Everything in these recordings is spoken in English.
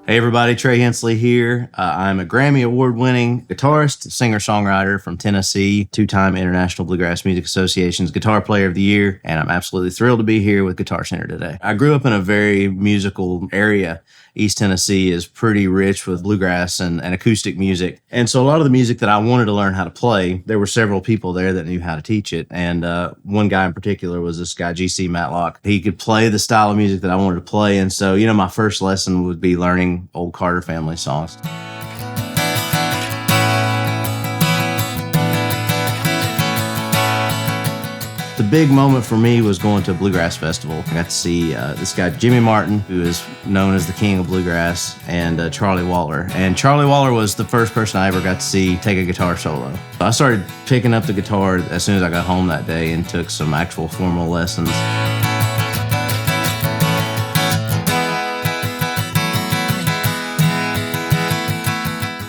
Hey everybody, Trey Hensley here. I'm a Grammy Award-winning guitarist, singer-songwriter from Tennessee, two-time International Bluegrass Music Association's Guitar Player of the Year, and I'm absolutely thrilled to be here with Guitarcenter today. I grew up in a very musical area. East Tennessee is pretty rich with bluegrass and acoustic music. And so a lot of the music that I wanted to learn how to play, there were several people there that knew how to teach it. And one guy in particular was this guy, GC Matlock. He could play the style of music that I wanted to play. And so, my first lesson would be learning old Carter family songs. The big moment for me was going to a bluegrass festival. I got to see this guy, Jimmy Martin, who is known as the king of bluegrass, and Charlie Waller. And Charlie Waller was the first person I ever got to see take a guitar solo. I started picking up the guitar as soon as I got home that day and took some actual formal lessons.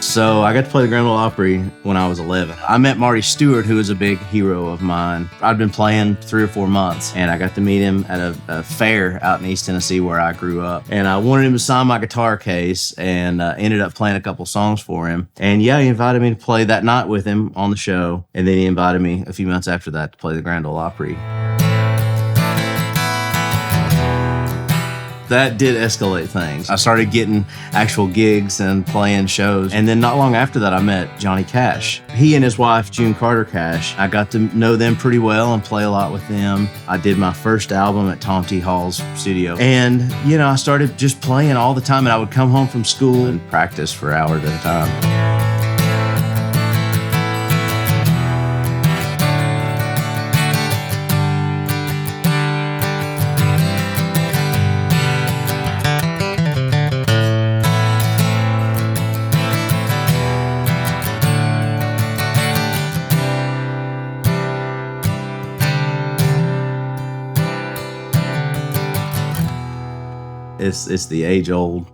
So I got to play the Grand Ole Opry when I was 11. I met Marty Stuart, who is a big hero of mine. I'd been playing 3 or 4 months, and I got to meet him at a fair out in East Tennessee where I grew up. And I wanted him to sign my guitar case, and ended up playing a couple songs for him. And yeah, he invited me to play that night with him on the show, and then he invited me a few months after that to play the Grand Ole Opry. That did escalate things. I started getting actual gigs and playing shows. And then not long after that, I met Johnny Cash. He and his wife, June Carter Cash, I got to know them pretty well and play a lot with them. I did my first album at Tom T. Hall's studio. And, I started just playing all the time, and I would come home from school and practice for hours at a time. It's the age-old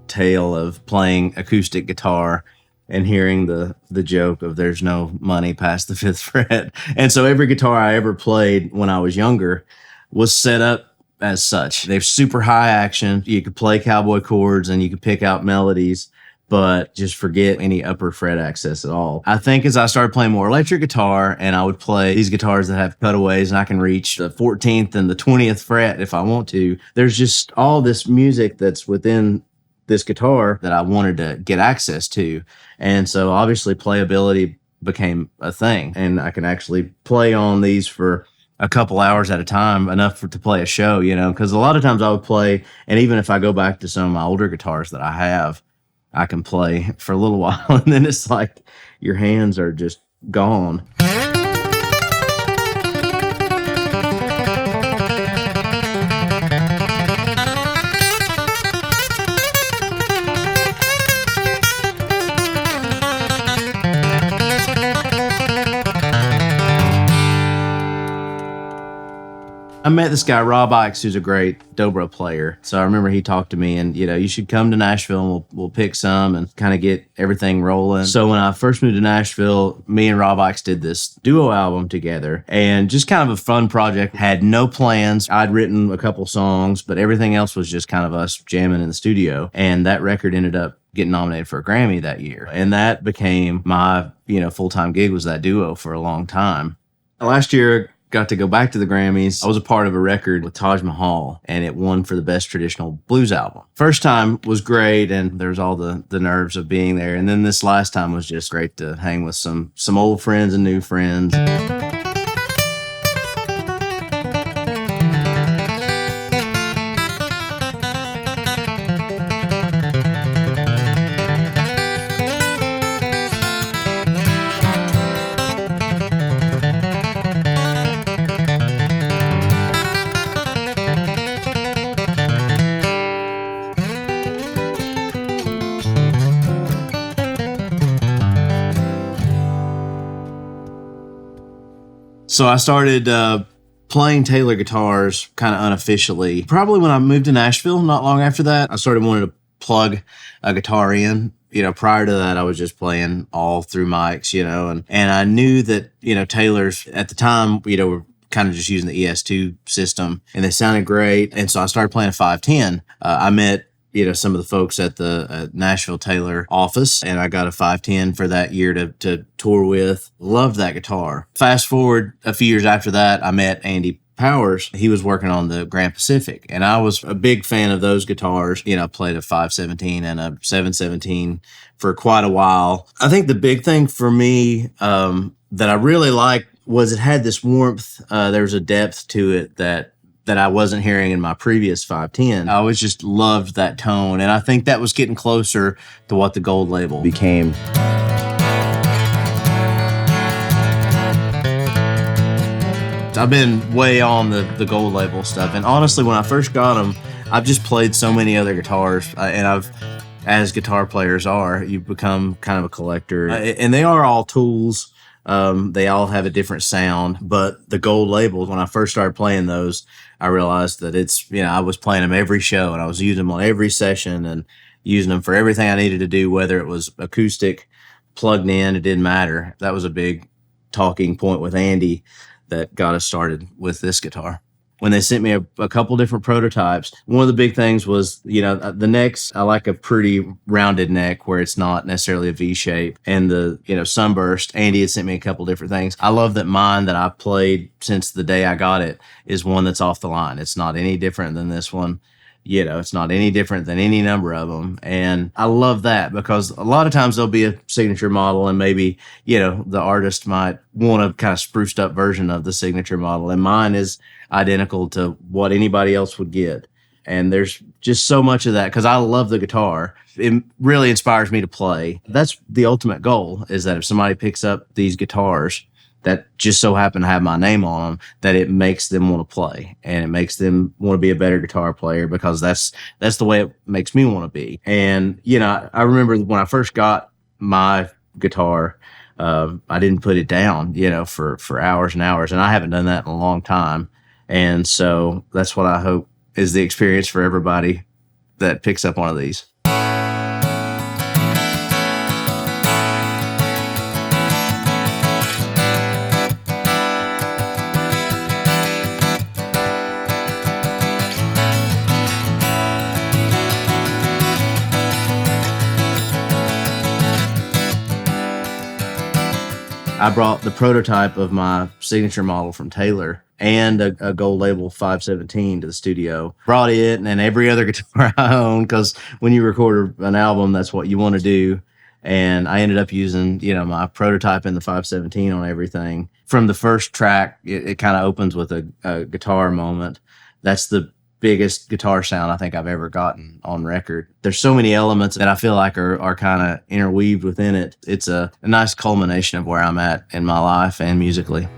tale of playing acoustic guitar and hearing the joke of there's no money past the 5th fret. And so every guitar I ever played when I was younger was set up as such. They're super high action. You could play cowboy chords and you could pick out melodies, but just forget any upper fret access at all. I think as I started playing more electric guitar, and I would play these guitars that have cutaways and I can reach the 14th and the 20th fret if I want to, there's just all this music that's within this guitar that I wanted to get access to. And so obviously playability became a thing, and I can actually play on these for a couple hours at a time, enough to play a show, because a lot of times I would play, and even if I go back to some of my older guitars that I have, I can play for a little while, and then it's like your hands are just gone. I met this guy, Rob Ickes, who's a great dobro player. So I remember he talked to me and, you should come to Nashville and we'll pick some and kind of get everything rolling. So when I first moved to Nashville, me and Rob Ickes did this duo album together, and just kind of a fun project. Had no plans. I'd written a couple songs, but everything else was just kind of us jamming in the studio. And that record ended up getting nominated for a Grammy that year. And that became my, full-time gig, was that duo for a long time. Last year, got to go back to the Grammys. I was a part of a record with Taj Mahal, and it won for the best traditional blues album. First time was great, and there was all the nerves of being there. And then this last time was just great to hang with some old friends and new friends. So I started playing Taylor guitars kind of unofficially. Probably when I moved to Nashville, not long after that, I started wanting to plug a guitar in. Prior to that, I was just playing all through mics, and I knew that, Taylor's at the time, were kind of just using the ES2 system, and they sounded great. And so I started playing a 510. I met some of the folks at the Nashville Taylor office, and I got a 510 for that year to tour with. Loved that guitar. Fast forward a few years after that, I met Andy Powers. He was working on the Grand Pacific, and I was a big fan of those guitars. I played a 517 and a 717 for quite a while. I think the big thing for me that I really liked was it had this warmth. There was a depth to it that I wasn't hearing in my previous 510. I always just loved that tone, and I think that was getting closer to what the gold label became. I've been way on the gold label stuff, and honestly, when I first got them, I've just played so many other guitars, and as guitar players are, you become kind of a collector, and they are all tools. They all have a different sound, but the gold labels, when I first started playing those, I realized that I was playing them every show, and I was using them on every session and using them for everything I needed to do, whether it was acoustic, plugged in, it didn't matter. That was a big talking point with Andy that got us started with this guitar. When they sent me a couple different prototypes, one of the big things was, the necks, I like a pretty rounded neck where it's not necessarily a V shape. And the, sunburst, Andy had sent me a couple different things. I love that mine that I played since the day I got it is one that's off the line. It's not any different than this one. It's not any different than any number of them. And I love that because a lot of times there'll be a signature model and maybe, the artist might want a kind of spruced up version of the signature model. And mine is identical to what anybody else would get. And there's just so much of that because I love the guitar. It really inspires me to play. That's the ultimate goal, is that if somebody picks up these guitars that just so happen to have my name on them, that it makes them want to play and it makes them want to be a better guitar player, because that's the way it makes me want to be. And, I remember when I first got my guitar, I didn't put it down, for hours and hours, and I haven't done that in a long time. And so that's what I hope is the experience for everybody that picks up one of these. I brought the prototype of my signature model from Taylor and a gold label 517 to the studio. Brought it and every other guitar I own, because when you record an album, that's what you want to do. And I ended up using, my prototype and the 517 on everything. From the first track, it kind of opens with a guitar moment. That's the biggest guitar sound I think I've ever gotten on record. There's so many elements that I feel like are kind of interweaved within it. It's a nice culmination of where I'm at in my life and musically.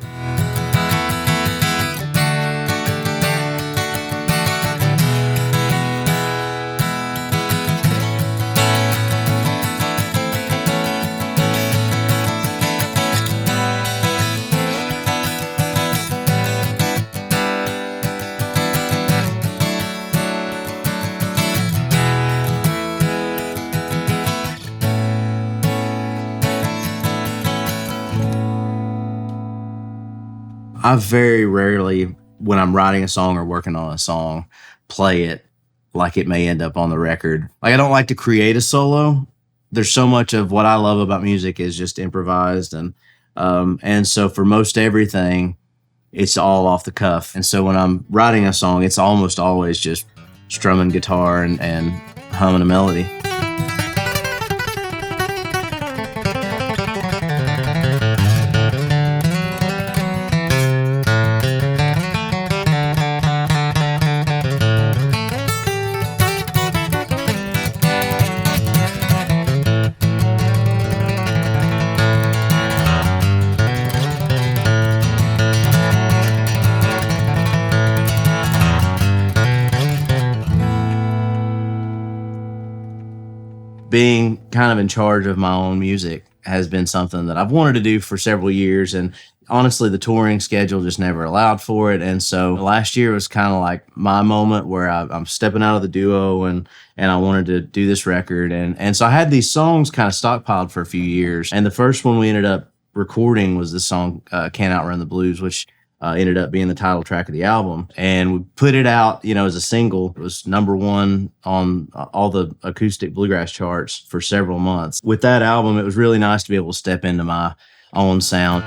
I very rarely, when I'm writing a song or working on a song, play it like it may end up on the record. Like, I don't like to create a solo. There's so much of what I love about music is just improvised. And so for most everything, it's all off the cuff. And so when I'm writing a song, it's almost always just strumming guitar and humming a melody. Being kind of in charge of my own music has been something that I've wanted to do for several years. And honestly, the touring schedule just never allowed for it. And so last year was kind of like my moment where I'm stepping out of the duo and I wanted to do this record. And so I had these songs kind of stockpiled for a few years. And the first one we ended up recording was the song Can't Outrun the Blues, which ended up being the title track of the album. And we put it out, as a single. It was #1 on all the acoustic bluegrass charts for several months. With that album, it was really nice to be able to step into my own sound.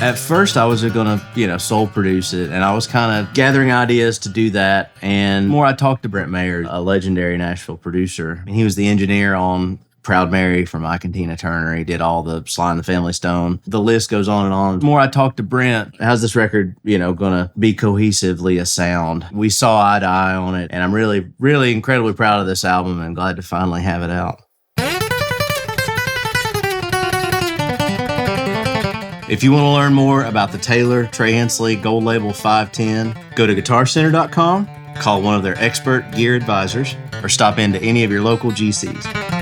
At first, I was going to, soul produce it, and I was kind of gathering ideas to do that. And more, I talked to Brent, Maher, a legendary Nashville producer, and he was the engineer on Proud Mary from Ike and Tina Turner. He did all the Sly and the Family Stone. The list goes on and on. The more I talked to Brent, how's this record, going to be cohesively a sound? We saw eye to eye on it, and I'm really, really incredibly proud of this album and glad to finally have it out. If you want to learn more about the Taylor Trey Hensley Gold Label 510, go to guitarcenter.com, call one of their expert gear advisors, or stop into any of your local GCs.